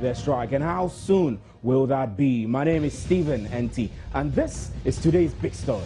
their strike, and how soon will that be? My name is Stephen Enti, and this is today's big story.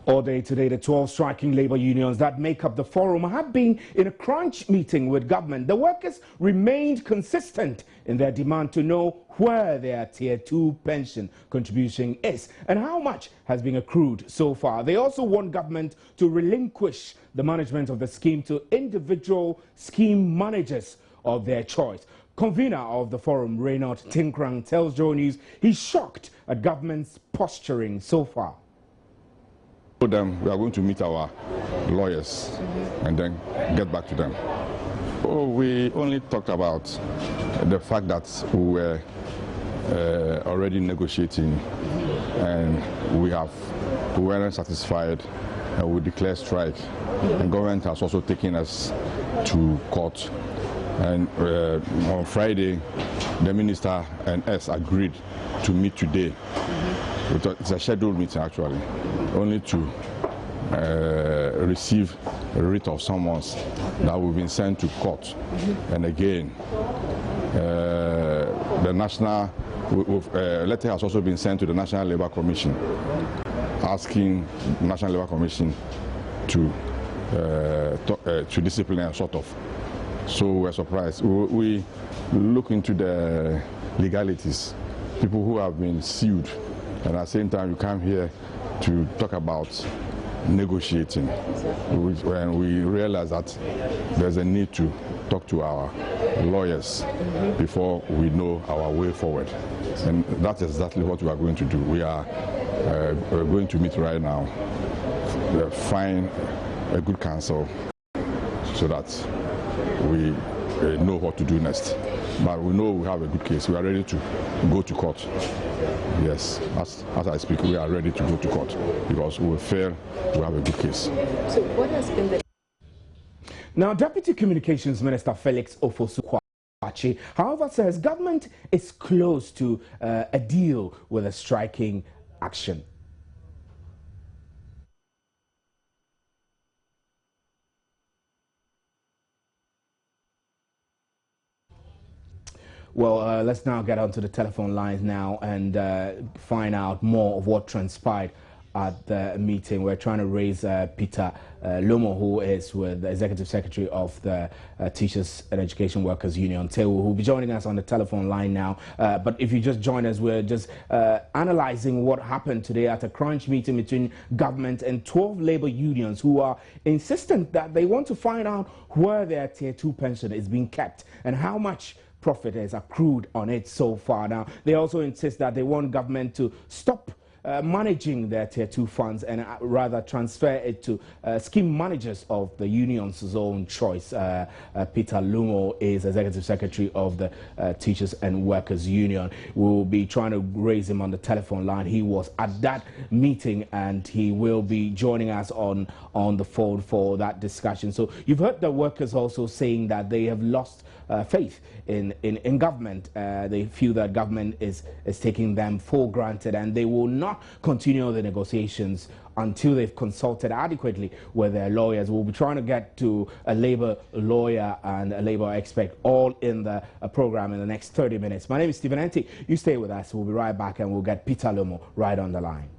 All day today, the 12 striking labor unions that make up the forum have been in a crunch meeting with government. The workers remained consistent in their demand to know where their Tier 2 pension contribution is and how much has been accrued so far. They also want government to relinquish the management of the scheme to individual scheme managers of their choice. Convener of the forum, Reynard Tinkrang, tells Joe News he's shocked at government's posturing so far. Them, we are going to meet our lawyers and then get back to them. Oh, we only talked about the fact that we were already negotiating and we weren't satisfied and we declared strike. And government has also taken us to court. And on Friday, the minister and us agreed to meet today. It's a scheduled meeting actually, only to receive a writ of summons that we've been sent to court. And again, the national letter has also been sent to the National Labour Commission, asking the National Labour Commission to discipline and sort of. So we're surprised. We look into the legalities, people who have been sued. And at the same time, you come here to talk about negotiating. When we realize that there's a need to talk to our lawyers before we know our way forward. And that's exactly what we are going to do. We're going to meet right now, find a good counsel so that we know what to do next. But we know we have a good case. We are ready to go to court. Yes, as I speak, we are ready to go to court because we feel we have a good case. So what has been the... Now, Deputy Communications Minister Felix Ofosu-Kwakye, however, says government is close to a deal with a striking action. Well, let's now get onto the telephone lines now and find out more of what transpired at the meeting. We're trying to raise Peter Lomo, who is with the Executive Secretary of the Teachers and Education Workers Union, TEWU, who will be joining us on the telephone line now. But if you just join us, we're just analyzing what happened today at a crunch meeting between government and 12 labor unions who are insistent that they want to find out where their Tier 2 pension is being kept and how much profit is accrued on it so far. Now, they also insist that they want government to stop managing their Tier 2 funds and rather transfer it to scheme managers of the union's own choice. Peter Lumo is Executive Secretary of the Teachers and Workers Union. We'll be trying to raise him on the telephone line. He was at that meeting and he will be joining us on the phone for that discussion. So you've heard the workers also saying that they have lost faith in government. They feel that government is taking them for granted and they will not continue the negotiations until they've consulted adequately with their lawyers. We'll be trying to get to a labor lawyer and a labor expert all in the program in the next 30 minutes. My name is Stephen Enti. You stay with us. We'll be right back and we'll get Peter Lomo right on the line.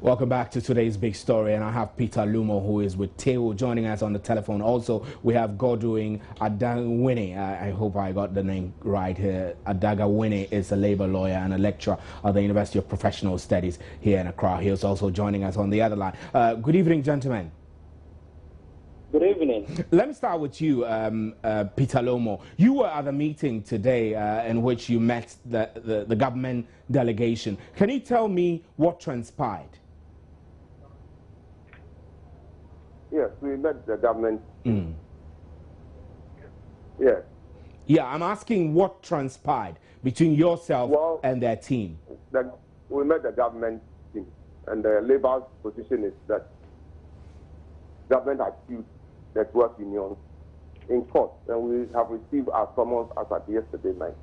Welcome back to today's big story, and I have Peter Lumo, who is with TEWU, joining us on the telephone. Also, we have Godwin Adagawene. I hope I got the name right here. Adagawene is a labor lawyer and a lecturer at the University of Professional Studies here in Accra. He is also joining us on the other line. Good evening, gentlemen. Good evening. Let me start with you, Peter Lomo. You were at the meeting today in which you met the government delegation. Can you tell me what transpired? Yes, we met the government. Yes. Yeah, I'm asking what transpired between yourself and their team. We met the government team, and the Labour's position is that government has sued the 12 unions in court, and we have received our summons as at yesterday night.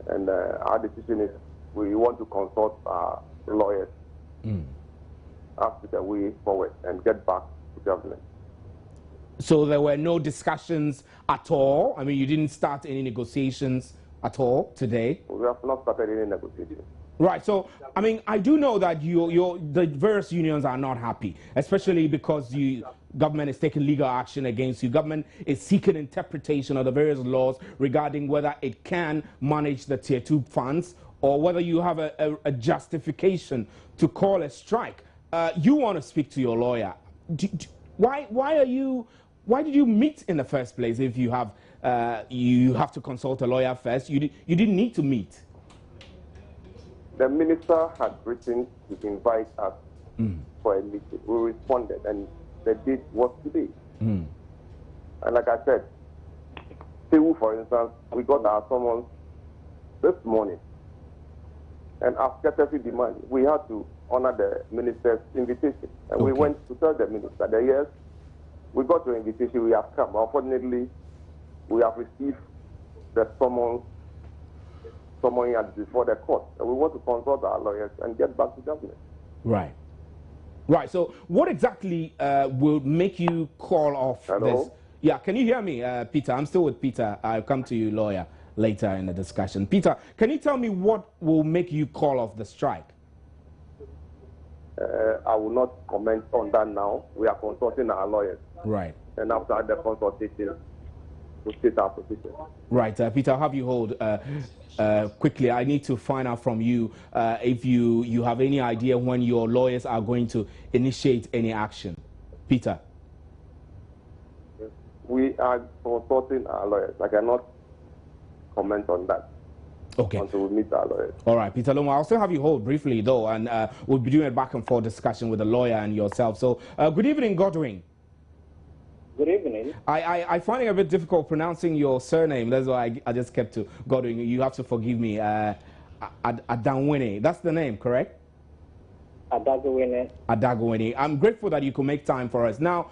And our decision is we want to consult our lawyers as to the way forward and get back to government. So there were no discussions at all? I mean, you didn't start any negotiations at all today? We have not started any negotiations. Right. So, I mean, I do know that the various unions are not happy, especially because the government is taking legal action against you. Government is seeking interpretation of the various laws regarding whether it can manage the Tier 2 funds or whether you have a justification to call a strike. You want to speak to your lawyer. Why did you meet in the first place if you have to consult a lawyer first? You didn't need to meet. The minister had written to invite us for a meeting. We responded, and the date was today. And like I said, Sewu, for instance, we got our summons this morning. And as courtesy demand, we had to honor the minister's invitation. And we went to tell the minister that yes, we got your invitation, we have come. Unfortunately, we have received the summons before the court. And we want to consult our lawyers and get back to government. Right. Right. So what exactly will make you call off this? Yeah, can you hear me, Peter? I'm still with Peter. I'll come to you, lawyer, later in the discussion. Peter, can you tell me what will make you call off the strike? I will not comment on that now. We are consulting our lawyers. Right. And after the consultation, we'll state our position. Right. Peter, I'll have you hold quickly. I need to find out from you if you have any idea when your lawyers are going to initiate any action. Peter. We are consulting our lawyers. I cannot comment on that. Okay. Until we meet our lawyers. All right, Peter Lomo, I'll still have you hold briefly, though, and we'll be doing a back and forth discussion with the lawyer and yourself. So, good evening, Godwin. Good evening. I find it a bit difficult pronouncing your surname. That's why I just kept to Godwin. You have to forgive me. Adagwene. That's the name, correct? Adagwene. Adagwene. I'm grateful that you could make time for us. Now,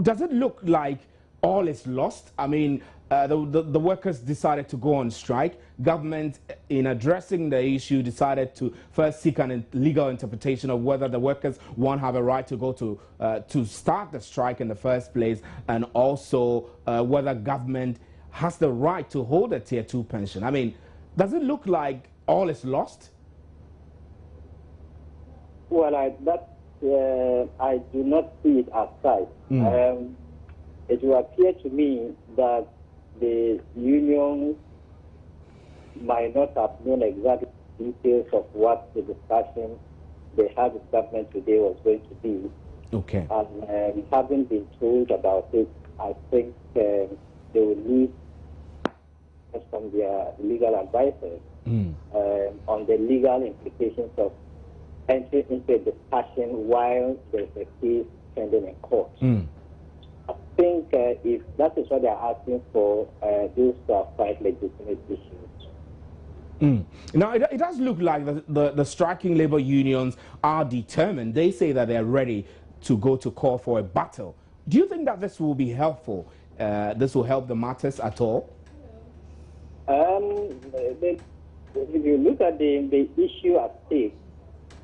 does it look like all is lost? I mean, the workers decided to go on strike. Government, in addressing the issue, decided to first seek a legal interpretation of whether the workers won't have a right to go to start the strike in the first place, and also whether government has the right to hold a Tier 2 pension. I mean, does it look like all is lost? Well, I do not see it as such. It will appear to me that the unions might not have known exactly details of what the discussion they had with government today was going to be. Okay. And having been told about it, I think they will need from their legal advisors on the legal implications of entering into a discussion while there's a case pending in court. I think if that is what they are asking for, those are quite legitimate issues. Now, it does look like the striking labor unions are determined. They say that they're ready to go to call for a battle. Do you think that this will be helpful? This will help the matters at all? If you look at the issue at stake,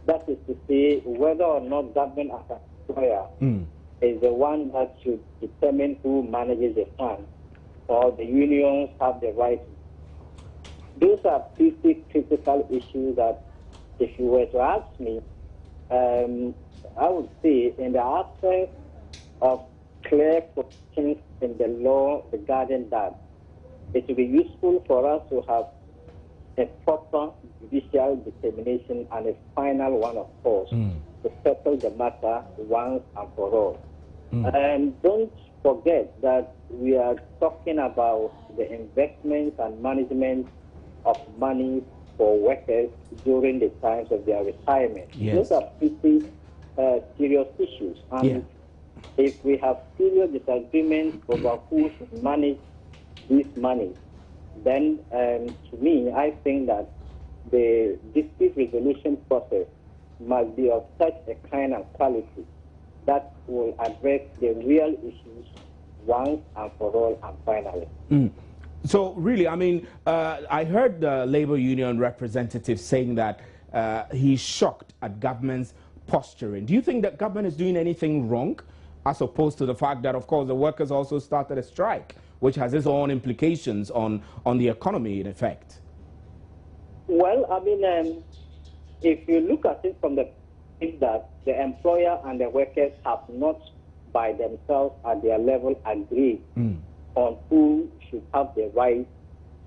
that is to say whether or not government as an employer is the one that should determine who manages the fund, or the unions have the right. Those are pretty critical issues that, if you were to ask me, I would say in the absence of clear protections in the law regarding that, it would be useful for us to have a proper judicial determination and a final one, of course, to settle the matter once and for all. And don't forget that we are talking about the investments and management of money for workers during the times of their retirement. Yes. Those are pretty serious issues. And if we have serious disagreements over who should manage this money, then to me, I think that the dispute resolution process must be of such a kind and quality that will address the real issues once and for all and finally. So really, I mean, I heard the labor union representative saying that he's shocked at government's posturing. Do you think that government is doing anything wrong, as opposed to the fact that, of course, the workers also started a strike, which has its own implications on the economy, in effect? Well, I mean, if you look at it from the point that the employer and the workers have not by themselves at their level agreed on who should have the right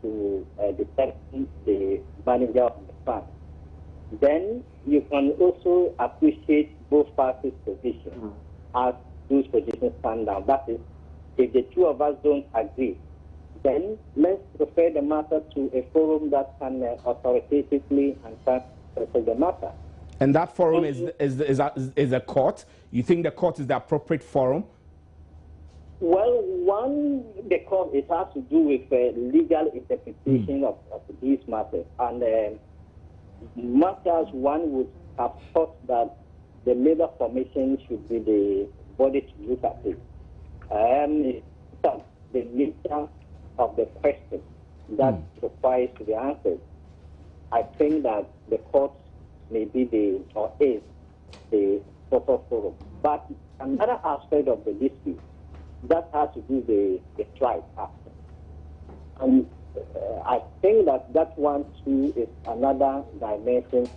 to determine the manager of the fund, then you can also appreciate both parties' position as those positions stand down. That is, if the two of us don't agree, then let's refer the matter to a forum that can authoritatively and settle the matter. And that forum is a court? You think the court is the appropriate forum? Well, the court, it has to do with legal interpretation of these matters. And matters one would have thought that the Labour Commission should be the body to look at it. The nature of the question that requires to be answered, I think that the court may be is the proper forum. But another aspect of the dispute that has to do with the strike aspect. And I think that one too is another dimension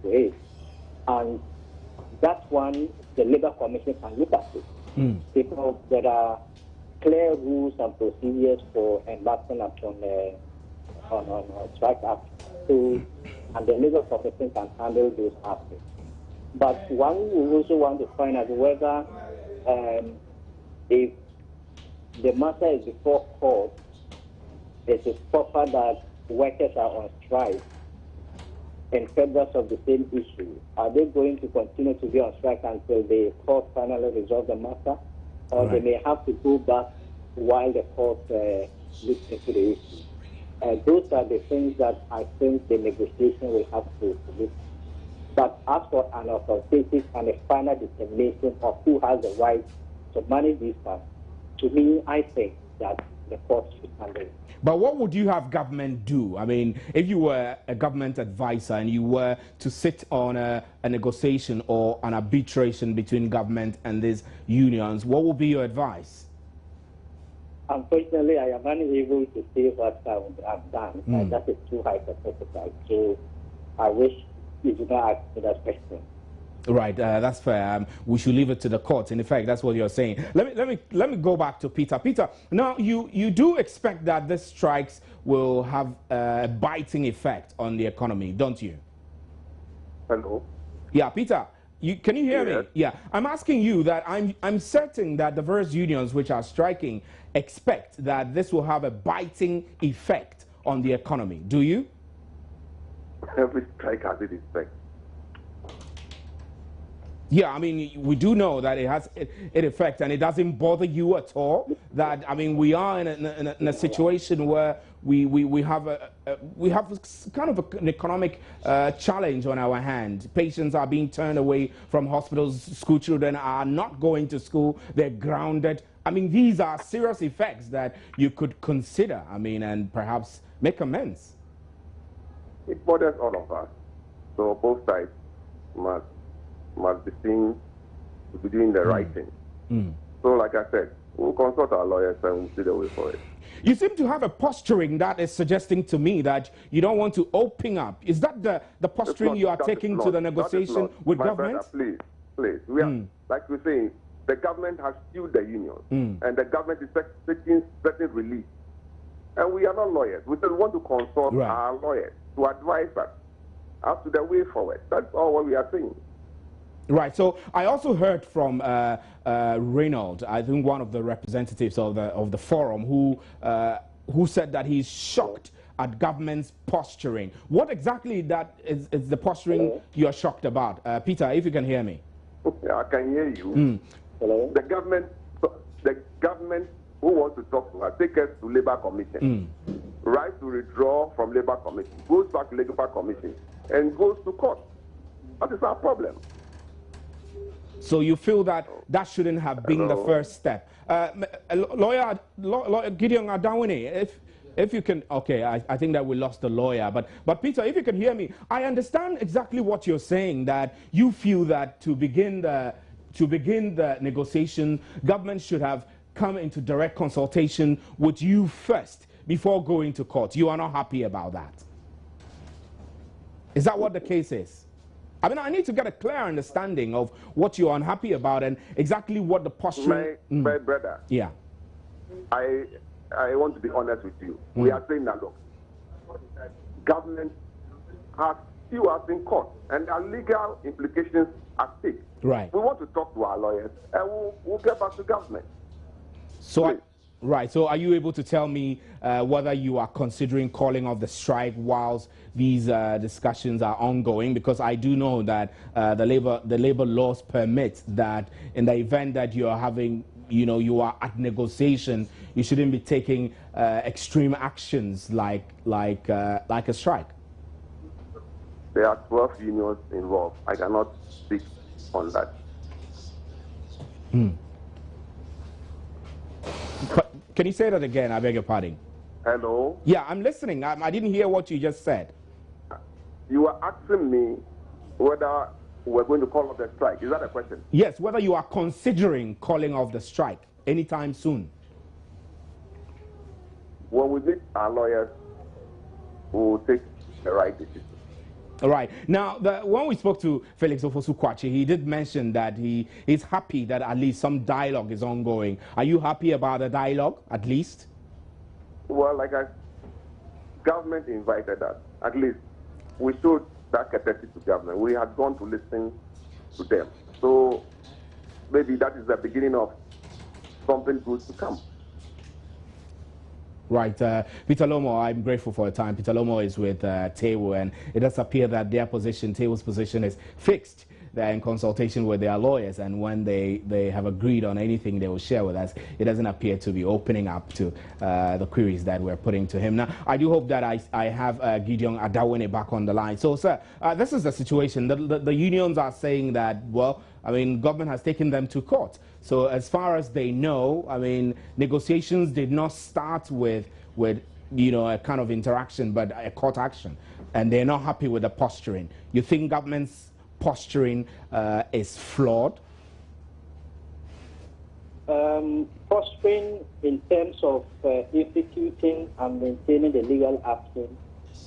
to it. And that one, the Labour Commission can look at it. Because there are clear rules and procedures for embarking upon strike action. So, and the Labour Commission can handle those aspects. But one will also want to find out whether if the matter is before court, it is proper that workers are on strike in furtherance of the same issue. Are they going to continue to be on strike until the court finally resolve the matter? Or they may have to go back while the court looks into the issue. Those are the things that I think the negotiation will have to look. But as for an authoritative and a final determination of who has the right to manage these funds, to me, I think that the court should handle it. But what would you have government do? I mean, if you were a government advisor and you were to sit on a negotiation or an arbitration between government and these unions, what would be your advice? Unfortunately, I am unable to say what I would have done. That is too hypothetical. So I wish you do not ask me that question. Right, that's fair. We should leave it to the courts. In effect, that's what you're saying. Let me go back to Peter. Peter, now you do expect that these strikes will have a biting effect on the economy, don't you? Hello. Yeah, Peter. Can you hear me? Yeah, I'm asking you that I'm certain that the various unions which are striking expect that this will have a biting effect on the economy. Do you? Every strike has its effect. Yeah, I mean, we do know that it has an effect, and it doesn't bother you at all. That, I mean, we are in a situation where we have kind of an economic challenge on our hand. Patients are being turned away from hospitals. School children are not going to school. They're grounded. I mean, these are serious effects that you could consider. I mean, and perhaps make amends. It bothers all of us. So both sides must be seen to be doing the right thing. So like I said, we'll consult our lawyers and we'll see the way for it. You seem to have a posturing that is suggesting to me that you don't want to open up. Is that the posturing you are taking to the negotiation with government? Brother, please. We are, like we're saying, the government has sued the union, and the government is seeking certain relief. And we are not lawyers. We still want to consult our lawyers to advise us as to the way forward. That's all what we are saying. Right. So I also heard from Reynold, I think one of the representatives of the forum, who said that he's shocked at government's posturing. What exactly that is the posturing you're shocked about? Peter, if you can hear me. Yeah, I can hear you. Hello? The government who wants to talk to her, take us to Labour Commission, right to withdraw from Labour Commission, goes back to Labour Commission, and goes to court. That is our problem. So you feel that that shouldn't have been the first step. Lawyer Gideon Adawini, if you can, okay, I think that we lost the lawyer, but Peter, if you can hear me, I understand exactly what you're saying, that you feel that to begin the negotiation, government should have come into direct consultation with you first before going to court. You are not happy about that. Is that what the case is? I mean, I need to get a clear understanding of what you're unhappy about and exactly what the posture. My brother. Yeah. I want to be honest with you. We are saying that, look, government has still us in court, and there are legal implications at stake. Right. We want to talk to our lawyers, and we'll get back to government. So, right. So, are you able to tell me whether you are considering calling off the strike whilst these discussions are ongoing? Because I do know that the labor laws permit that in the event that you are having, you are at negotiation, you shouldn't be taking extreme actions like a strike. There are 12 unions involved. I cannot speak on that. Can you say that again? I beg your pardon. Hello? Yeah, I'm listening. I didn't hear what you just said. You were asking me whether we're going to call off the strike. Is that a question? Yes, whether you are considering calling off the strike anytime soon. When we meet our lawyers, we will take the right decision. All right. Now, when we spoke to Felix Ofosu-Kwakye, he did mention that he is happy that at least some dialogue is ongoing. Are you happy about the dialogue, at least? Well, government invited us. At least we showed that courtesy to government. We had gone to listen to them. So maybe that is the beginning of something good to come. Right. Peter Lomo, I'm grateful for your time. Peter Lomo is with Tewo, and it does appear that their position, Tewo's position, is fixed. They're in consultation with their lawyers, and when they have agreed on anything they will share with us, it doesn't appear to be opening up to the queries that we're putting to him. Now, I do hope that I have Gideon Adawini back on the line. So, sir, this is the situation. The unions are saying that, well, I mean, government has taken them to court. So as far as they know, I mean, negotiations did not start with a kind of interaction, but a court action. And they're not happy with the posturing. You think government's posturing is flawed? Posturing in terms of instituting and maintaining the legal action,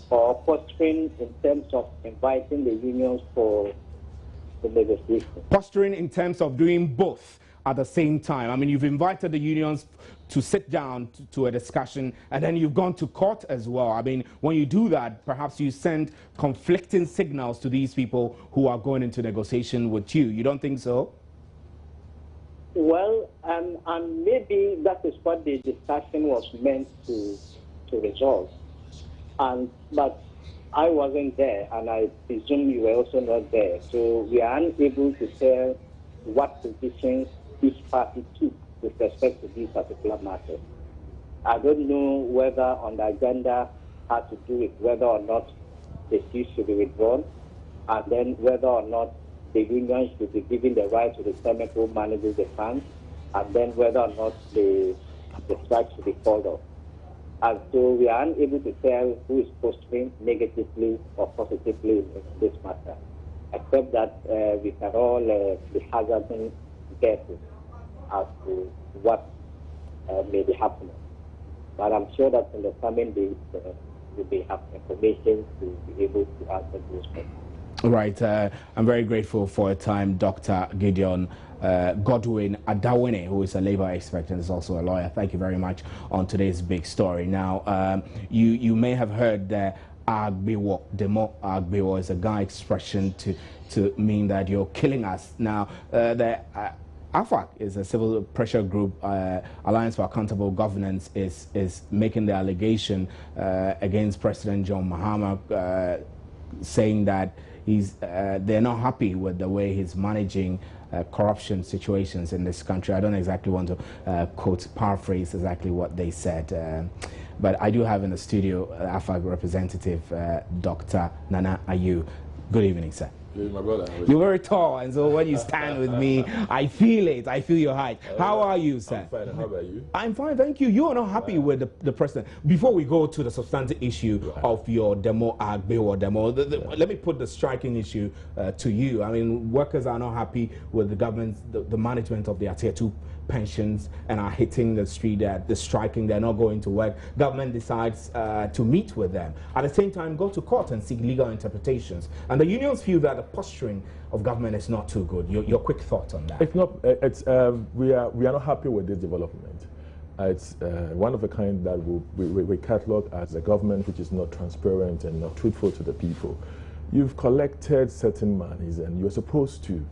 or posturing in terms of inviting the unions for the negotiation? Posturing in terms of doing both at the same time. I mean, you've invited the unions to sit down to a discussion, and then you've gone to court as well. I mean, when you do that, perhaps you send conflicting signals to these people who are going into negotiation with you. You don't think so? Well, and maybe that is what the discussion was meant to resolve. But I wasn't there, and I presume you were also not there. So we are unable to tell what positions each party took with respect to these particular matters. I don't know whether on the agenda had to do with whether or not the suit should be withdrawn, and then whether or not the union should be given the right to determine who manages the funds, and then whether or not the strike should be called off. And so we are unable to tell who is posturing negatively or positively in this matter, except that we can all be hazarding guesses as to what may be happening. But I'm sure that in the coming days, we may have information to be able to answer those questions. Right. I'm very grateful for your time, Dr. Gideon Godwin Adawini, who is a labor expert and is also a lawyer. Thank you very much on today's big story. Now, you may have heard that Agbewo, Demo Agbewo is a Ga expression to to mean that you're killing us. Now, the AFAC is a civil pressure group. Alliance for Accountable Governance is making the allegation against President John Mahama, saying that they're not happy with the way he's managing corruption situations in this country. I don't exactly want to paraphrase exactly what they said. But I do have in the studio AFAC representative, Dr. Nana Ayew. Good evening, sir. My brother. You're very tall, and so when you stand with me, I feel it. I feel your height. How are you, sir? I'm fine. How about you? I'm fine, thank you. You are not happy with the president. Before we go to the substantive issue of your demo, or demo, let me put the striking issue to you. I mean, workers are not happy with the government, the management of their Tier 2 pensions, and are hitting the street, the striking. They're not going to work. Government decides to meet with them. At the same time, go to court and seek legal interpretations. And the unions feel that the posturing of government is not too good. Your quick thoughts on that? It's not. We are not happy with this development. It's one of a kind that we catalog as a government which is not transparent and not truthful to the people. You've collected certain monies and you're supposed to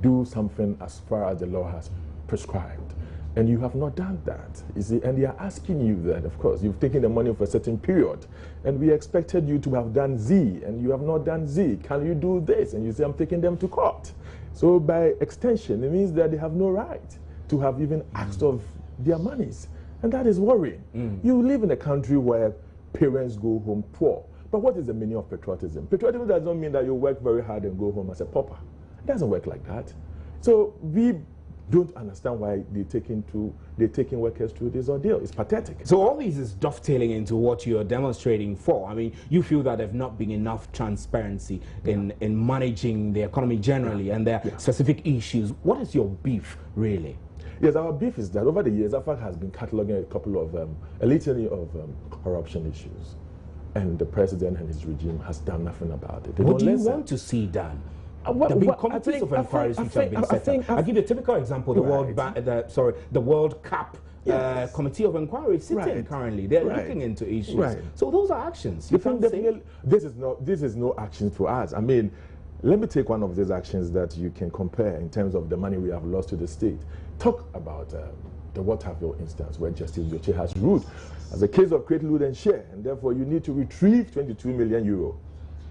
do something as far as the law has prescribed, and you have not done that. You see, and they are asking you that, of course, you've taken the money for a certain period, and we expected you to have done Z, and you have not done Z. Can you do this? And you say, I'm taking them to court. So by extension, it means that they have no right to have even asked of their monies, and that is worrying. You live in a country where parents go home poor, but what is the meaning of patriotism? Patriotism does not mean that you work very hard and go home as a pauper. It doesn't work like that. So we don't understand why they're taking workers through this ordeal. It's pathetic. So all this is dovetailing into what you're demonstrating for. I mean, you feel that there's not been enough transparency in managing the economy generally and their specific issues. What is your beef, really? Yes, our beef is that over the years, AFAC has been cataloging a couple of, a litany of corruption issues. And the president and his regime has done nothing about it. What do you want to see done? There have been committees of inquiries which have been set up. I'll give you a typical example. The World Cup Committee of Inquiry is sitting currently. They're looking into issues. So those are actions. This is no action for us. I mean, let me take one of these actions that you can compare in terms of the money we have lost to the state. Talk about the Waterville instance where Justice Yoche has ruled as a case of create, loot and share, and therefore you need to retrieve 22 million euro.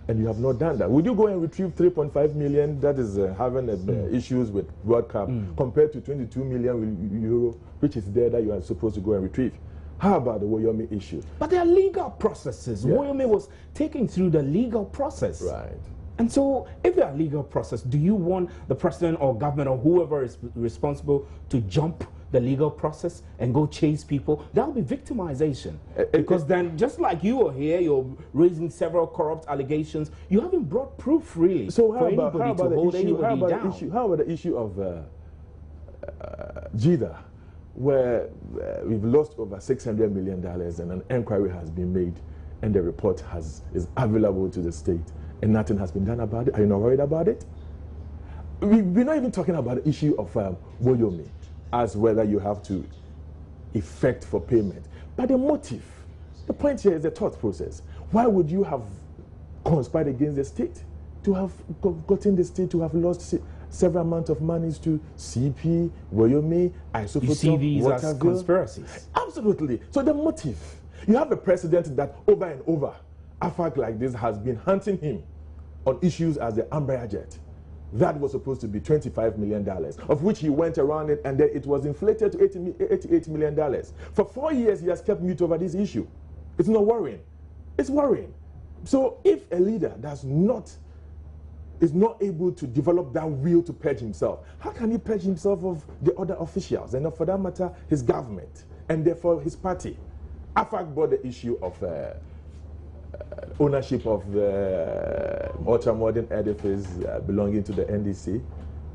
And you have not done that. Would you go and retrieve 3.5 million that is having issues with World Cup compared to 22 million euro, which is there that you are supposed to go and retrieve? How about the Woyomi issue? But there are legal processes. Yeah. Woyomi was taken through the legal process. Right. And so, if there are legal process, do you want the president or government or whoever is responsible to jump the legal process and go chase people? That will be victimization. Because then, just like you are here, you're raising several corrupt allegations. You haven't brought proof, really, so for anybody to hold anybody down. How about the issue of JIDA, where we've lost over $600 million and an inquiry has been made and the report is available to the state and nothing has been done about it? Are you not worried about it? We're not even talking about the issue of Woyomi, as whether you have to effect for payment. But the motive, the point here is the thought process. Why would you have conspired against the state? To have gotten the state to have lost several amounts of monies to CP, Woyomi, Isophoto, You see these as conspiracies? Absolutely. So the motive, you have a president that over and over, AFAC like this has been hunting him on issues as the Embraer jet. That was supposed to be $25 million, of which he went around it and then it was inflated to $88 million. For 4 years, he has kept mute over this issue. It's not worrying. It's worrying. So if a leader is not able to develop that will to purge himself, how can he purge himself of the other officials and for that matter, his government and therefore his party? AFAC brought the issue of ownership of the ultra-modern edifice belonging to the NDC.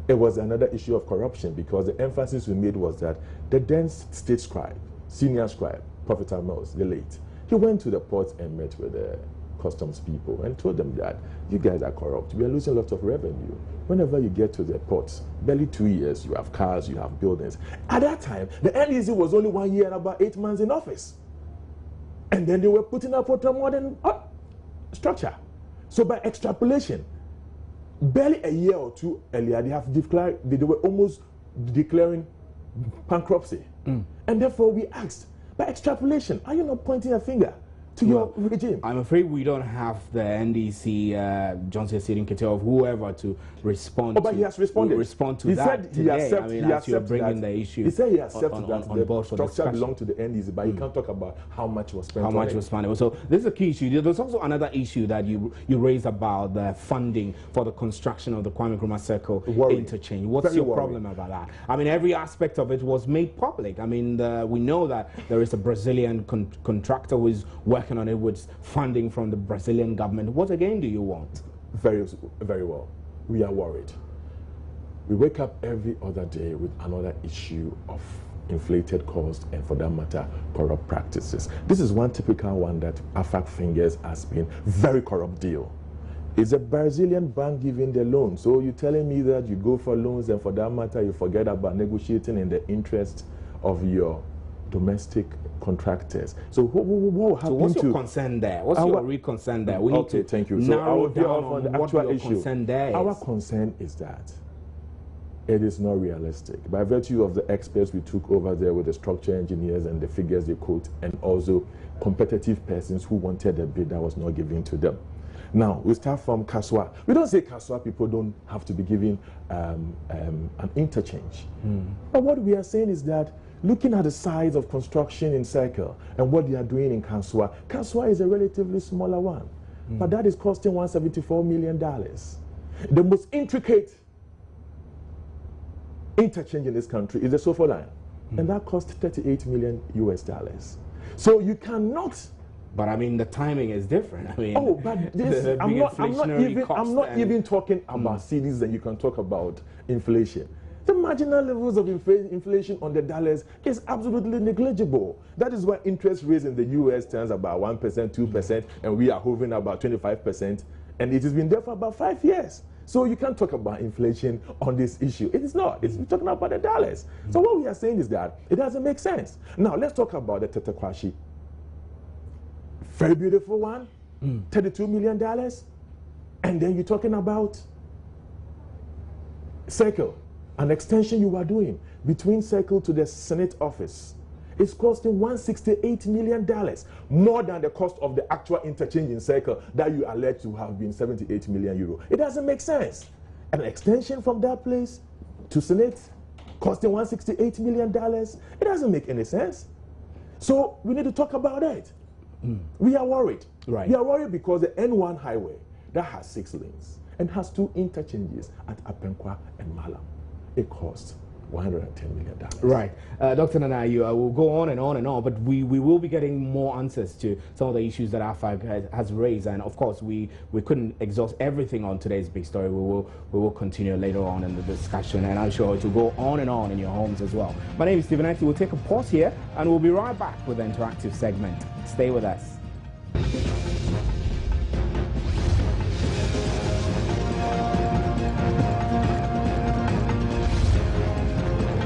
It was another issue of corruption because the emphasis we made was that the then state scribe, senior scribe, Prophet Mills, the late, he went to the port and met with the customs people and told them that you guys are corrupt. We are losing lots of revenue. Whenever you get to the ports, barely 2 years, you have cars, you have buildings. At that time, the NDC was only 1 year and about 8 months in office. And then they were putting up ultra-modern structure. So by extrapolation, barely a year or two earlier, they have declared, they were almost declaring bankruptcy. And therefore we asked, by extrapolation, are you not pointing a finger to your regime? I'm afraid we don't have the NDC, Johnson Sidin Kete, or whoever to respond. But he has responded. Respond to he that said today. he accepts, I mean, he as you're accepts bringing that, the issue. He said he accepts on that board the for structure discussion. belonged to the NDC, but he can't talk about how much was spent. How much was spent? So this is a key issue. There's also another issue that you raised about the funding for the construction of the Kwame Nkrumah Circle interchange. What's your problem about that? I mean, every aspect of it was made public. I mean, we know that there is a Brazilian contractor who is working on it with funding from the Brazilian government. What again do you want? Very, very well. We are worried. We wake up every other day with another issue of inflated costs and, for that matter, corrupt practices. This is one typical one that AFAC fingers as being very corrupt deal. It's a Brazilian bank giving the loan. So you're telling me that you go for loans and, for that matter, you forget about negotiating in the interest of your domestic contractors. So what happened? So what's your concern there? What's your real concern there? We need to thank you. So I will get off on the actual issue. Concern there is. Our concern is that it is not realistic. By virtue of the experts we took over there with the structure engineers and the figures they quote, and also competitive persons who wanted a bid that was not given to them. Now, we start from Kaswa. We don't say Kaswa people don't have to be given an interchange. But what we are saying is that, looking at the size of construction in Circle and what they are doing in Kaswa, Kaswa is a relatively smaller one. But that is costing $174 million. The most intricate interchange in this country is the Sofo line. And that cost $38 million US. So you cannot. But I mean, the timing is different. I mean, but this, I'm not even talking about cities that you can talk about inflation. The marginal levels of inflation on the dollars is absolutely negligible. That is why interest rates in the US stands about 1%, 2%, and we are hovering about 25%. And it has been there for about 5 years. So you can't talk about inflation on this issue. It is not. It's talking about the dollars. So what we are saying is that it doesn't make sense. Now, let's talk about the Tetekwashi. Very beautiful one, $32 million. And then you're talking about Circle, an extension you are doing between Circle to the Senate office. It's costing $168 million, more than the cost of the actual interchange in Circle that you allege to have been 78 million euro. It doesn't make sense. An extension from that place to Senate costing $168 million, it doesn't make any sense. So we need to talk about it. We are worried. Right. We are worried because the N1 highway that has 6 lanes and has 2 interchanges at Apenkwa and Malam, it costs $110 million. Right. Dr. Nanayu, I will go on and on and on, but we will be getting more answers to some of the issues that AFAC has raised. And of course, we couldn't exhaust everything on today's big story. We will continue later on in the discussion, and I'm sure it will go on and on in your homes as well. My name is Stephen Eti. We'll take a pause here, and we'll be right back with the interactive segment. Stay with us.